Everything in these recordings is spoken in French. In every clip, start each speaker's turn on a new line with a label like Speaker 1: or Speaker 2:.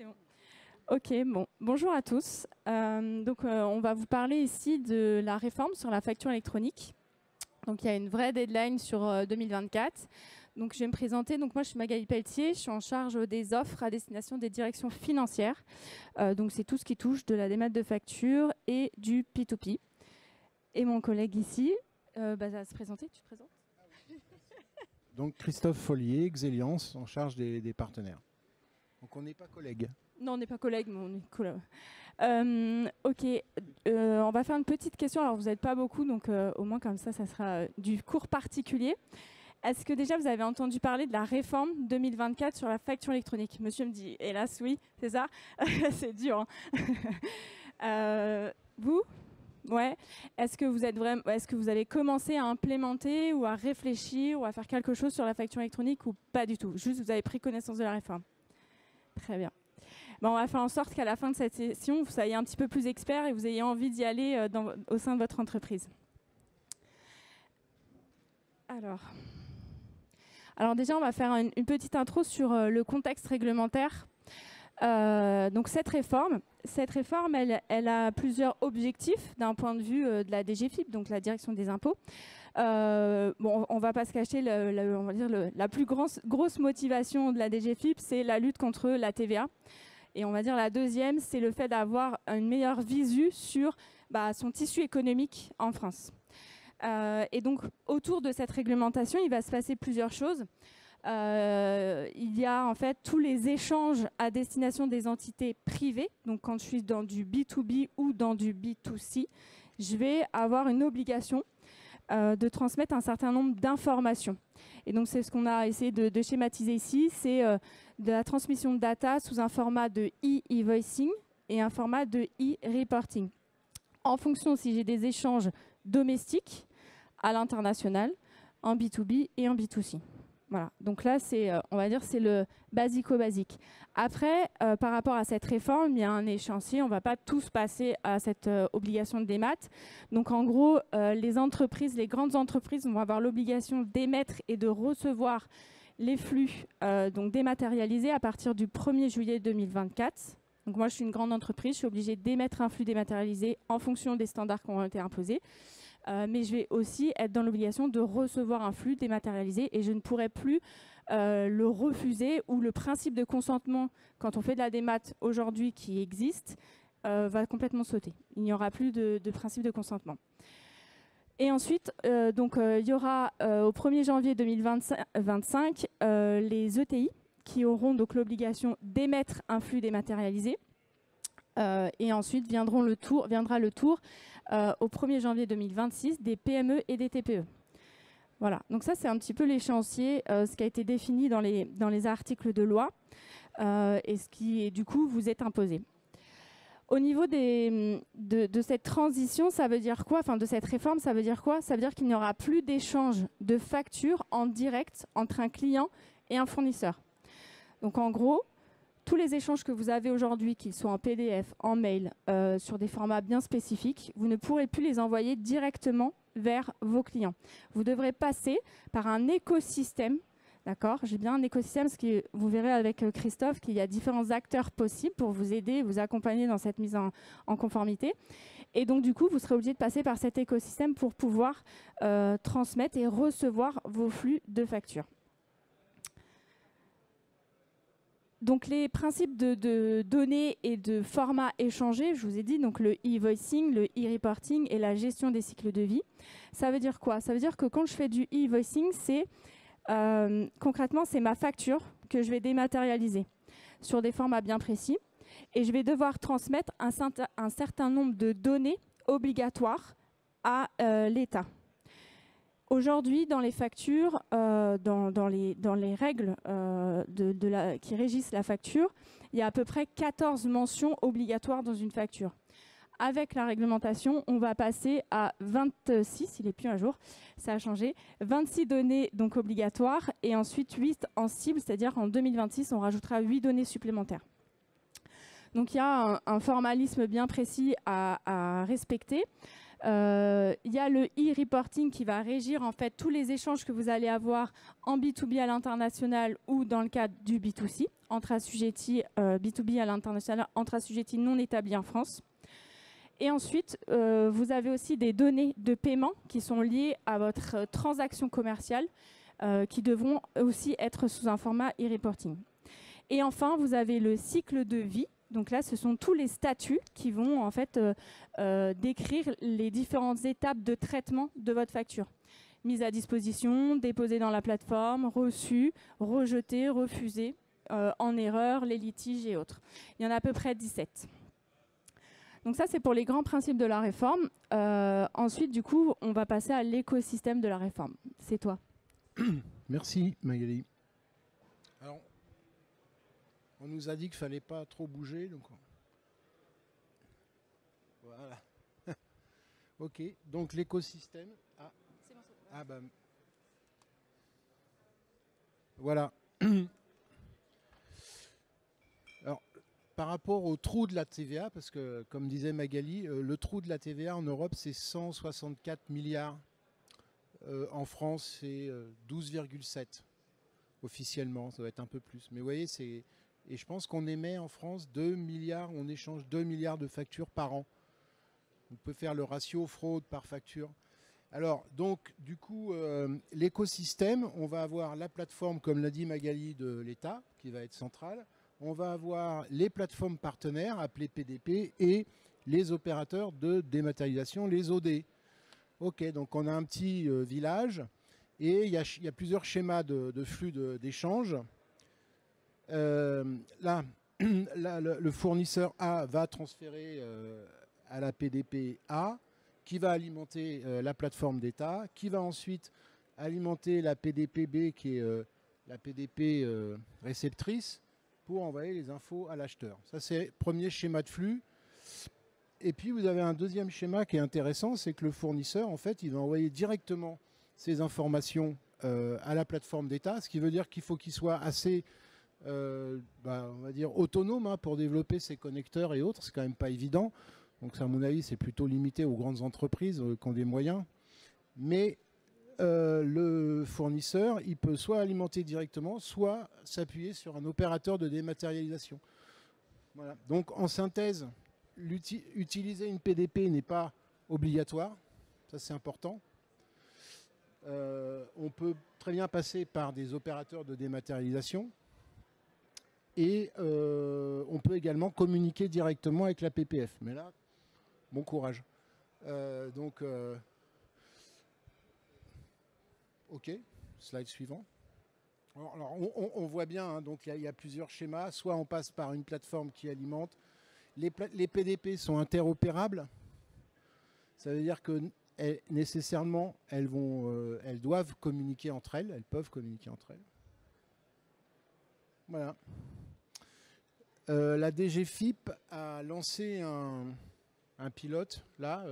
Speaker 1: C'est bon. Ok, bon. Bonjour à tous. On va vous parler ici de la réforme sur la facture électronique. Donc il y a une vraie deadline sur 2024. Donc je vais me présenter. Donc moi je suis Magali Pelletier, je suis en charge des offres à destination des directions financières. Donc c'est tout ce qui touche de la démat de facture et du P2P. Et mon collègue ici, ça va se présenter. Tu te présentes?
Speaker 2: Donc Christophe Follier, Xeliance, en charge des partenaires. Donc on n'est pas collègues.
Speaker 1: Non, on n'est pas collègues, mais on est collègues. Ok, on va faire une petite question. Alors vous n'êtes pas beaucoup, donc au moins comme ça sera du cours particulier. Est-ce que déjà vous avez entendu parler de la réforme 2024 sur la facture électronique? Monsieur me dit, hélas, oui, c'est ça. C'est dur. Hein. Vous? Ouais. Est-ce que vous avez commencé à implémenter ou à réfléchir ou à faire quelque chose sur la facture électronique ou pas du tout? Juste, vous avez pris connaissance de la réforme. Très bien. Bon, on va faire en sorte qu'à la fin de cette session, vous soyez un petit peu plus expert et vous ayez envie d'y aller au sein de votre entreprise. Alors déjà, on va faire une petite intro sur le contexte réglementaire. Donc cette réforme, elle a plusieurs objectifs d'un point de vue de la DGFiP, donc la direction des impôts. Bon, on va pas se cacher, on va dire la plus grosse motivation de la DGFiP, c'est la lutte contre la TVA. Et on va dire la deuxième, c'est le fait d'avoir une meilleure visu sur son tissu économique en France. Et donc, autour de cette réglementation, il va se passer plusieurs choses. Il y a en fait tous les échanges à destination des entités privées. Donc, quand je suis dans du B2B ou dans du B2C, je vais avoir une obligation de transmettre un certain nombre d'informations. Et donc, c'est ce qu'on a essayé de schématiser ici. C'est de la transmission de data sous un format de e-invoicing et un format de e-reporting. En fonction si j'ai des échanges domestiques à l'international, en B2B et en B2C. Voilà. Donc là, on va dire, c'est le basico-basique. Après, par rapport à cette réforme, il y a un échéancier. On ne va pas tous passer à cette obligation de démat. Donc en gros, les grandes entreprises vont avoir l'obligation d'émettre et de recevoir les flux donc dématérialisés à partir du 1er juillet 2024. Donc moi, je suis une grande entreprise. Je suis obligée d'émettre un flux dématérialisé en fonction des standards qui ont été imposés. Mais je vais aussi être dans l'obligation de recevoir un flux dématérialisé et je ne pourrai plus le refuser, ou le principe de consentement, quand on fait de la démat aujourd'hui qui existe, va complètement sauter. Il n'y aura plus de principe de consentement. Et ensuite, il y aura au 1er janvier 2025 les ETI qui auront donc l'obligation d'émettre un flux dématérialisé. Et ensuite viendra le tour au 1er janvier 2026 des PME et des TPE. Voilà, donc ça c'est un petit peu l'échéancier, ce qui a été défini dans les articles de loi et ce qui du coup vous est imposé. Au niveau de cette transition, ça veut dire quoi? Enfin, de cette réforme, ça veut dire quoi? Ça veut dire qu'il n'y aura plus d'échange de factures en direct entre un client et un fournisseur. Donc en gros, tous les échanges que vous avez aujourd'hui, qu'ils soient en PDF, en mail, sur des formats bien spécifiques, vous ne pourrez plus les envoyer directement vers vos clients. Vous devrez passer par un écosystème. D'accord, j'ai bien un écosystème, parce que vous verrez avec Christophe qu'il y a différents acteurs possibles pour vous aider, vous accompagner dans cette mise en conformité. Et donc, du coup, vous serez obligé de passer par cet écosystème pour pouvoir transmettre et recevoir vos flux de factures. Donc, les principes de données et de formats échangés, je vous ai dit, donc le e-invoicing, le e-reporting et la gestion des cycles de vie. Ça veut dire quoi? Ça veut dire que quand je fais du e-invoicing, concrètement, c'est ma facture que je vais dématérialiser sur des formats bien précis. Et je vais devoir transmettre un certain nombre de données obligatoires à l'État. Aujourd'hui, dans les factures, dans les règles qui régissent la facture, il y a à peu près 14 mentions obligatoires dans une facture. Avec la réglementation, on va passer à 26, il n'est plus à jour, ça a changé, 26 données donc obligatoires et ensuite 8 en cible, c'est-à-dire en 2026, on rajoutera 8 données supplémentaires. Donc il y a un formalisme bien précis à respecter. Il y a le e-reporting qui va régir en fait tous les échanges que vous allez avoir en B2B à l'international ou dans le cadre du B2C, entre assujettis B2B à l'international, entre assujettis non établis en France. Et ensuite, vous avez aussi des données de paiement qui sont liées à votre transaction commerciale qui devront aussi être sous un format e-reporting. Et enfin, vous avez le cycle de vie. Donc là, ce sont tous les statuts qui vont en fait décrire les différentes étapes de traitement de votre facture. Mise à disposition, déposée dans la plateforme, reçue, rejetée, refusée, en erreur, les litiges et autres. Il y en a à peu près 17. Donc ça, c'est pour les grands principes de la réforme. Ensuite, du coup, on va passer à l'écosystème de la réforme. C'est toi.
Speaker 2: Merci Magali. Alors, on nous a dit qu'il ne fallait pas trop bouger, donc voilà. Ok, donc l'écosystème. Ah bah voilà. Alors, par rapport au trou de la TVA, parce que comme disait Magali, le trou de la TVA en Europe c'est 164 milliards. En France c'est 12,7 officiellement, ça doit être un peu plus. Mais vous voyez, et je pense qu'on émet en France 2 milliards, on échange 2 milliards de factures par an. On peut faire le ratio fraude par facture. Alors, donc, du coup, l'écosystème, on va avoir la plateforme, comme l'a dit Magali, de l'État, qui va être centrale. On va avoir les plateformes partenaires, appelées PDP, et les opérateurs de dématérialisation, les OD. Ok, donc on a un petit village, et il y a plusieurs schémas de flux d'échange. Là, le fournisseur A va transférer à la PDP A, qui va alimenter la plateforme d'État, qui va ensuite alimenter la PDP B, qui est la PDP réceptrice, pour envoyer les infos à l'acheteur. Ça, c'est le premier schéma de flux. Et puis, vous avez un deuxième schéma qui est intéressant, c'est que le fournisseur, en fait, il va envoyer directement ces informations à la plateforme d'État, ce qui veut dire qu'il faut qu'il soit assez... on va dire autonome pour développer ses connecteurs et autres, c'est quand même pas évident. Donc ça, à mon avis, c'est plutôt limité aux grandes entreprises qui ont des moyens. Mais le fournisseur, il peut soit alimenter directement, soit s'appuyer sur un opérateur de dématérialisation. Voilà. Donc en synthèse, utiliser une PDP n'est pas obligatoire, ça c'est important. On peut très bien passer par des opérateurs de dématérialisation. Et on peut également communiquer directement avec la PPF. Mais là, bon courage. Ok, slide suivant. Alors, on voit bien, hein, donc il y a plusieurs schémas. Soit on passe par une plateforme qui alimente. Les PDP sont interopérables. Ça veut dire que nécessairement, elles doivent communiquer entre elles. Elles peuvent communiquer entre elles. Voilà. La DGFiP a lancé un pilote. Là,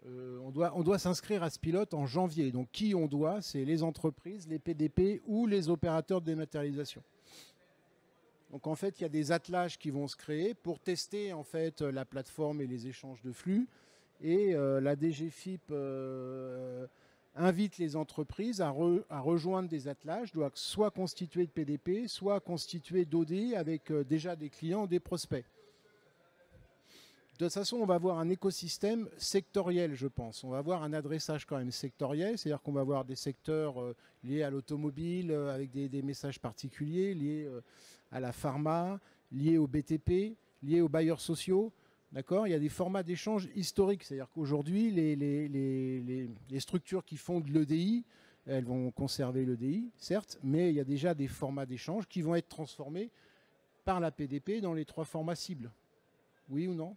Speaker 2: on doit s'inscrire à ce pilote en janvier. Donc, qui on doit? C'est les entreprises, les PDP ou les opérateurs de dématérialisation. Donc, en fait, il y a des attelages qui vont se créer pour tester en fait la plateforme et les échanges de flux. Et la DGFiP invite les entreprises à rejoindre des attelages, doivent soit constituer de PDP, soit constituer d'OD avec déjà des clients ou des prospects. De toute façon, on va avoir un écosystème sectoriel, je pense. On va avoir un adressage quand même sectoriel, c'est-à-dire qu'on va avoir des secteurs liés à l'automobile, avec des messages particuliers, liés à la pharma, liés au BTP, liés aux bailleurs sociaux. D'accord ? Il y a des formats d'échange historiques, c'est-à-dire qu'aujourd'hui, les structures qui font de l'EDI, elles vont conserver l'EDI, certes, mais il y a déjà des formats d'échange qui vont être transformés par la PDP dans les 3 formats cibles. Oui ou non ?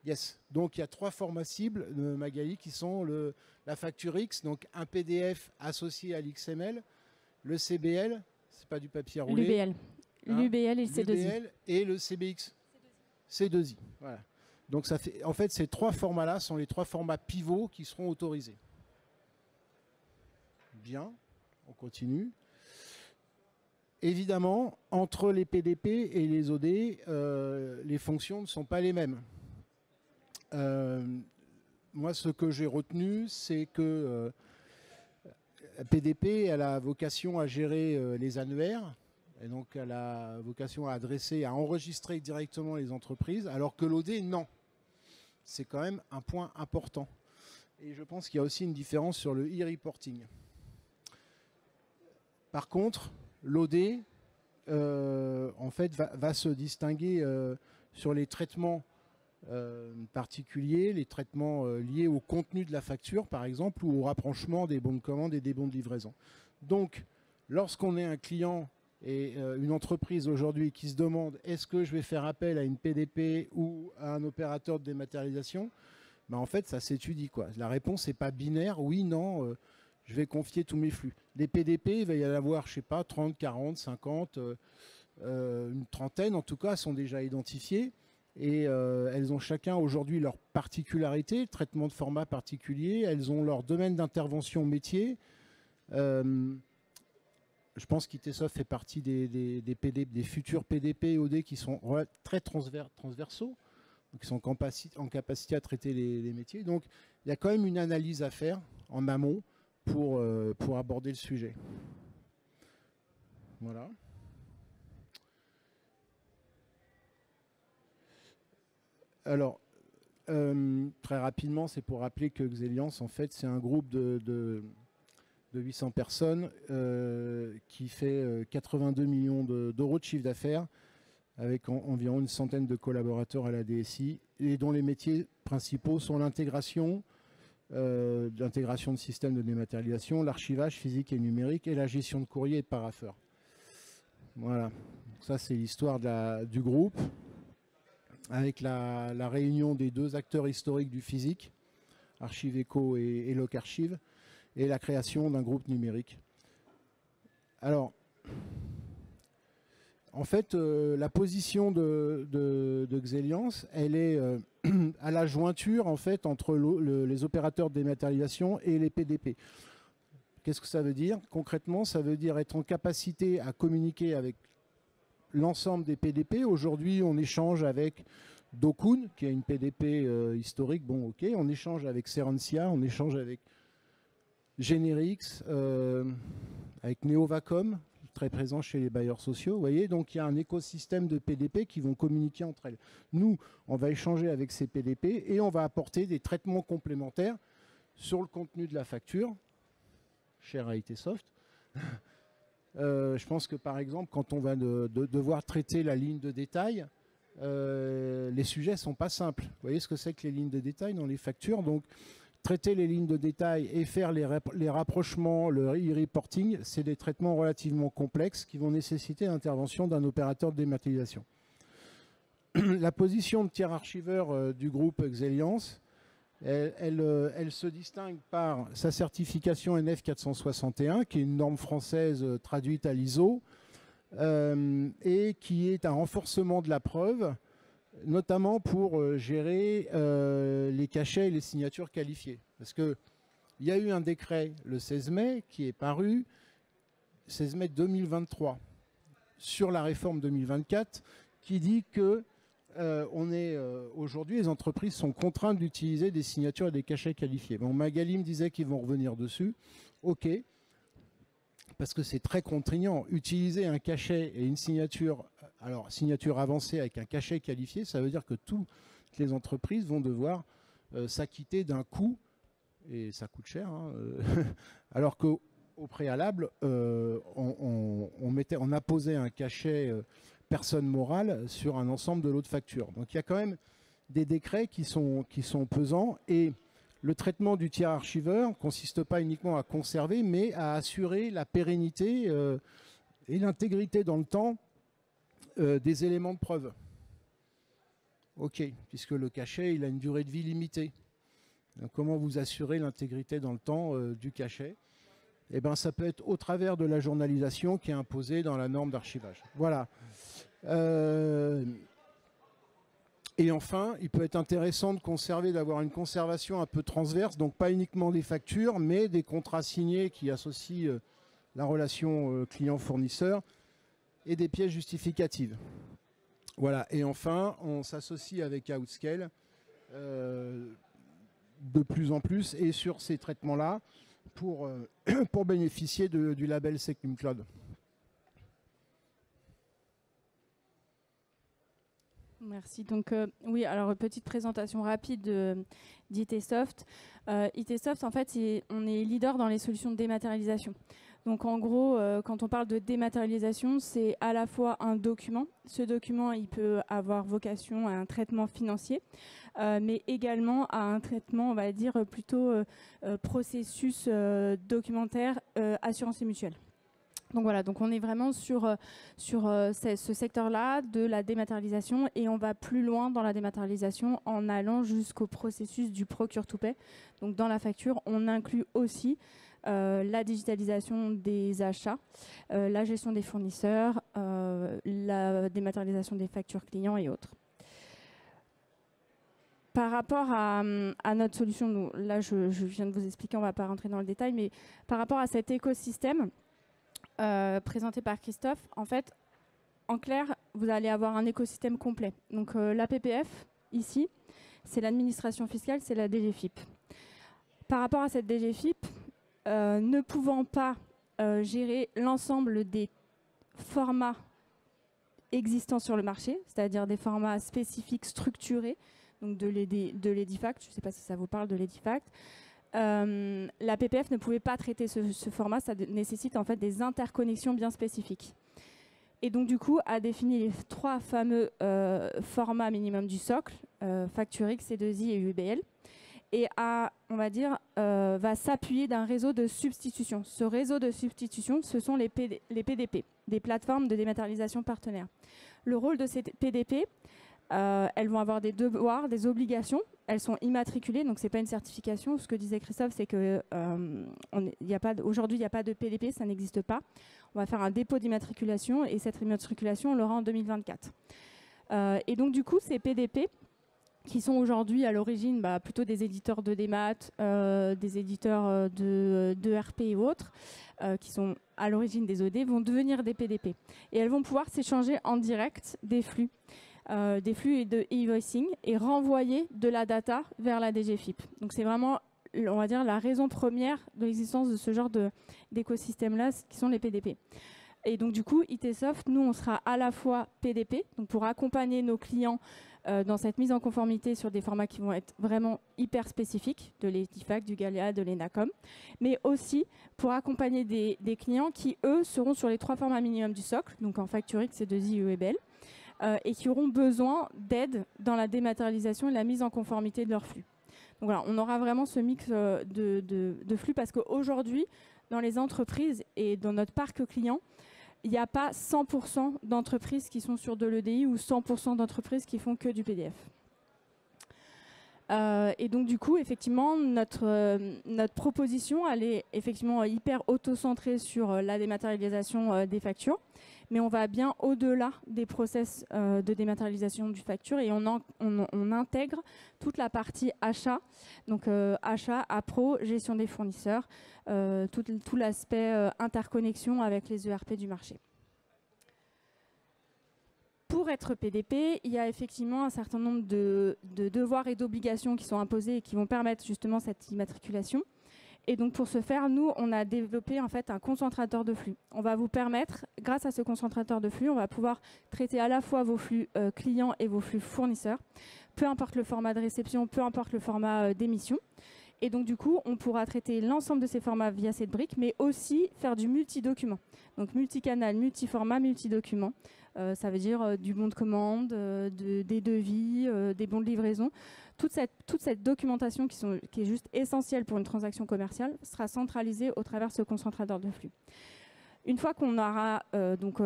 Speaker 2: Yes. Donc il y a 3 formats cibles de Magali qui sont la facture X, donc un PDF associé à l'XML, le CBL, c'est pas du papier roulé.
Speaker 1: L'UBL.
Speaker 2: Hein,
Speaker 1: L'UBL et le C2I.
Speaker 2: L'UBL et le CBX. C2I. Voilà. Donc ça fait, en fait, ces 3 formats-là sont les 3 formats pivots qui seront autorisés. Bien, on continue. Évidemment, entre les PDP et les OD, les fonctions ne sont pas les mêmes. moi, ce que j'ai retenu, c'est que PDP, elle a vocation à gérer les annuaires, et donc elle a vocation à adresser, à enregistrer directement les entreprises, alors que l'OD, non. C'est quand même un point important. Et je pense qu'il y a aussi une différence sur le e-reporting. Par contre, l'OD, en fait, va se distinguer sur les traitements particuliers, les traitements liés au contenu de la facture, par exemple, ou au rapprochement des bons de commande et des bons de livraison. Donc, lorsqu'on est un client et une entreprise aujourd'hui qui se demande est-ce que je vais faire appel à une PDP ou à un opérateur de dématérialisation, ben en fait, ça s'étudie, quoi. La réponse n'est pas binaire, oui, non, je vais confier tous mes flux. Les PDP, il va y en avoir, je ne sais pas, 30, 40, 50, une trentaine en tout cas, sont déjà identifiées. Et elles ont chacun aujourd'hui leur particularité, traitement de format particulier, elles ont leur domaine d'intervention métier. Je pense qu'ITsoft fait partie des futurs PDP et OD qui sont très transversaux, qui sont en capacité à traiter les métiers. Donc il y a quand même une analyse à faire en amont pour aborder le sujet. Voilà. Alors, très rapidement, c'est pour rappeler que Xeliance, en fait, c'est un groupe de 800 personnes qui fait 82 millions d'euros de chiffre d'affaires, avec environ une centaine de collaborateurs à la DSI, et dont les métiers principaux sont l'intégration de systèmes de dématérialisation, l'archivage physique et numérique, et la gestion de courrier et de parapheurs. Voilà, ça c'est l'histoire du groupe, avec la réunion des deux acteurs historiques du physique, Archiveco et Locarchive, et la création d'un groupe numérique. Alors, en fait, la position de Xeliance, elle est à la jointure en fait, entre les opérateurs de dématérialisation et les PDP. Qu'est-ce que ça veut dire? Concrètement, ça veut dire être en capacité à communiquer avec l'ensemble des PDP. Aujourd'hui, on échange avec Dokun, qui est une PDP historique. Bon, ok. On échange avec Serencia, on échange avec Generix, avec Neovacom, très présent chez les bailleurs sociaux. Vous voyez, donc il y a un écosystème de PDP qui vont communiquer entre elles. Nous, on va échanger avec ces PDP et on va apporter des traitements complémentaires sur le contenu de la facture, cher à ITsoft. Je pense que par exemple, quand on va devoir traiter la ligne de détail, les sujets ne sont pas simples. Vous voyez ce que c'est que les lignes de détail dans les factures. Donc, traiter les lignes de détail et faire les rapprochements, le e-reporting, c'est des traitements relativement complexes qui vont nécessiter l'intervention d'un opérateur de dématérialisation. La position de tiers archiveur du groupe Xeliance, elle se distingue par sa certification NF 461, qui est une norme française traduite à l'ISO, et qui est un renforcement de la preuve, notamment pour gérer les cachets et les signatures qualifiées. Parce qu'il y a eu un décret le 16 mai qui est paru, 16 mai 2023, sur la réforme 2024, qui dit que aujourd'hui, les entreprises sont contraintes d'utiliser des signatures et des cachets qualifiés. Bon, Magali me disait qu'ils vont revenir dessus. OK. Parce que c'est très contraignant. Utiliser un cachet et une signature, alors signature avancée avec un cachet qualifié, ça veut dire que toutes les entreprises vont devoir s'acquitter d'un coût, et ça coûte cher, hein, alors qu'au préalable, on apposait un cachet personne morale sur un ensemble de lots de factures. Donc il y a quand même des décrets qui sont pesants, et le traitement du tiers archiveur ne consiste pas uniquement à conserver, mais à assurer la pérennité et l'intégrité dans le temps des éléments de preuve. OK, puisque le cachet, il a une durée de vie limitée. Donc, comment vous assurez l'intégrité dans le temps du cachet? Eh bien, ça peut être au travers de la journalisation qui est imposée dans la norme d'archivage. Voilà. Et enfin, il peut être intéressant de conserver, d'avoir une conservation un peu transverse, donc pas uniquement des factures, mais des contrats signés qui associent la relation client-fournisseur et des pièces justificatives. Voilà. Et enfin, on s'associe avec Outscale de plus en plus et sur ces traitements-là pour bénéficier du label SecNumCloud.
Speaker 1: Merci. Donc oui, alors petite présentation rapide d'ITsoft. ITsoft, en fait, on est leader dans les solutions de dématérialisation. Donc en gros, quand on parle de dématérialisation, c'est à la fois un document. Ce document, il peut avoir vocation à un traitement financier, mais également à un traitement, on va dire, plutôt processus documentaire, assurance et mutuelle. Donc voilà, donc on est vraiment sur ce secteur-là de la dématérialisation et on va plus loin dans la dématérialisation en allant jusqu'au processus du procure-to-pay. Donc dans la facture, on inclut aussi la digitalisation des achats, la gestion des fournisseurs, la dématérialisation des factures clients et autres. Par rapport à notre solution, nous, là je viens de vous expliquer, on ne va pas rentrer dans le détail, mais par rapport à cet écosystème, présenté par Christophe, en fait, en clair, vous allez avoir un écosystème complet. Donc l'APPF, ici, c'est l'administration fiscale, c'est la DGFiP. Par rapport à cette DGFiP, ne pouvant pas gérer l'ensemble des formats existants sur le marché, c'est-à-dire des formats spécifiques structurés, donc de l'Edifact, je ne sais pas si ça vous parle de l'Edifact, la PPF ne pouvait pas traiter ce format, ça nécessite en fait des interconnexions bien spécifiques. Et donc du coup a défini les 3 fameux formats minimum du socle, FactureX, C2I et UBL, et on va dire, va s'appuyer d'un réseau de substitution. Ce réseau de substitution, ce sont les PDP, des plateformes de dématérialisation partenaires. Le rôle de ces PDP, elles vont avoir des devoirs, des obligations. Elles sont immatriculées, donc ce n'est pas une certification. Ce que disait Christophe, c'est que aujourd'hui, il n'y a pas de PDP, ça n'existe pas. On va faire un dépôt d'immatriculation et cette immatriculation, on l'aura en 2024. Et donc, du coup, ces PDP, qui sont aujourd'hui à l'origine plutôt des éditeurs de démat, des éditeurs de RP et autres, qui sont à l'origine des OD, vont devenir des PDP. Et elles vont pouvoir s'échanger en direct des flux et de e-invoicing et renvoyer de la data vers la DGFiP. Donc c'est vraiment, on va dire, la raison première de l'existence de ce genre d'écosystème-là, qui sont les PDP. Et donc du coup, ITsoft, nous, on sera à la fois PDP, donc pour accompagner nos clients dans cette mise en conformité sur des formats qui vont être vraiment hyper spécifiques, de l'Edifact, du Galea, de l'Enacom, mais aussi pour accompagner des clients qui, eux, seront sur les 3 formats minimum du socle, donc en FactureX, C2I et UBL, et qui auront besoin d'aide dans la dématérialisation et la mise en conformité de leurs flux. Donc voilà, on aura vraiment ce mix de flux parce qu'aujourd'hui, dans les entreprises et dans notre parc client, il n'y a pas 100% d'entreprises qui sont sur de l'EDI ou 100% d'entreprises qui font que du PDF. Et donc du coup, effectivement, notre proposition, elle est effectivement hyper auto-centrée sur la dématérialisation des factures, mais on va bien au-delà des process de dématérialisation du facture et on intègre toute la partie achat, donc achat, appro, gestion des fournisseurs, tout l'aspect interconnexion avec les ERP du marché. Pour être PDP, il y a effectivement un certain nombre de devoirs et d'obligations qui sont imposés et qui vont permettre justement cette immatriculation. Et donc pour ce faire, nous, on a développé en fait un concentrateur de flux. On va vous permettre, grâce à ce concentrateur de flux, on va pouvoir traiter à la fois vos flux clients et vos flux fournisseurs, peu importe le format de réception, peu importe le format d'émission. Et donc du coup, on pourra traiter l'ensemble de ces formats via cette brique, mais aussi faire du multi-document. Donc multicanal, multi-format, multi-document. Ça veut dire du bon de commande, des devis, des bons de livraison. Toute cette documentation qui est juste essentielle pour une transaction commerciale sera centralisée au travers de ce concentrateur de flux. Une fois qu'on aura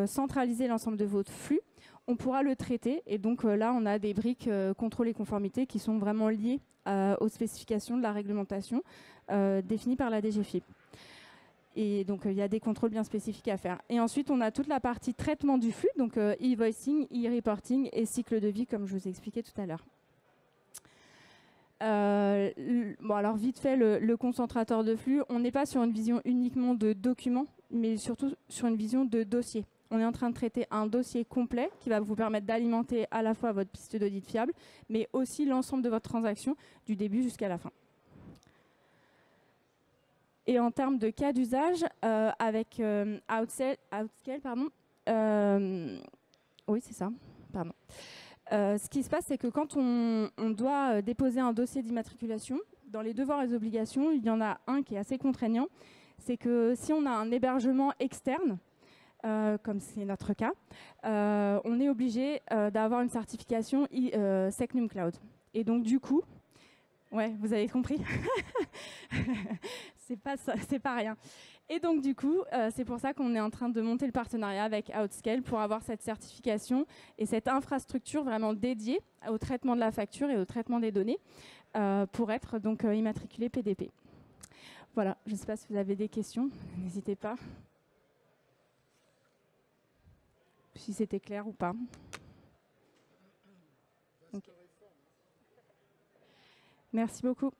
Speaker 1: centralisé l'ensemble de votre flux, on pourra le traiter. Et donc là, on a des briques contrôle et conformité qui sont vraiment liées aux spécifications de la réglementation définies par la DGFiP. Et donc, il y a des contrôles bien spécifiques à faire. Et ensuite, on a toute la partie traitement du flux, donc e-invoicing, e-reporting et cycle de vie, comme je vous ai expliqué tout à l'heure. Bon, alors vite fait, le concentrateur de flux, on n'est pas sur une vision uniquement de documents, mais surtout sur une vision de dossier. on est en train de traiter un dossier complet qui va vous permettre d'alimenter à la fois votre piste d'audit fiable, mais aussi l'ensemble de votre transaction du début jusqu'à la fin. Et en termes de cas d'usage, avec Outscale, pardon, oui, c'est ça, pardon. Ce qui se passe, c'est que quand on doit déposer un dossier d'immatriculation, dans les devoirs et les obligations, il y en a un qui est assez contraignant. C'est que si on a un hébergement externe, comme c'est notre cas, on est obligé d'avoir une certification Secnum Cloud. Et donc, du coup, ouais, vous avez compris. C'est pas rien. Et donc, du coup, c'est pour ça qu'on est en train de monter le partenariat avec Outscale pour avoir cette certification et cette infrastructure vraiment dédiée au traitement de la facture et au traitement des données pour être donc immatriculé PDP. Voilà, je ne sais pas si vous avez des questions, n'hésitez pas. Si c'était clair ou pas. Okay. Merci beaucoup.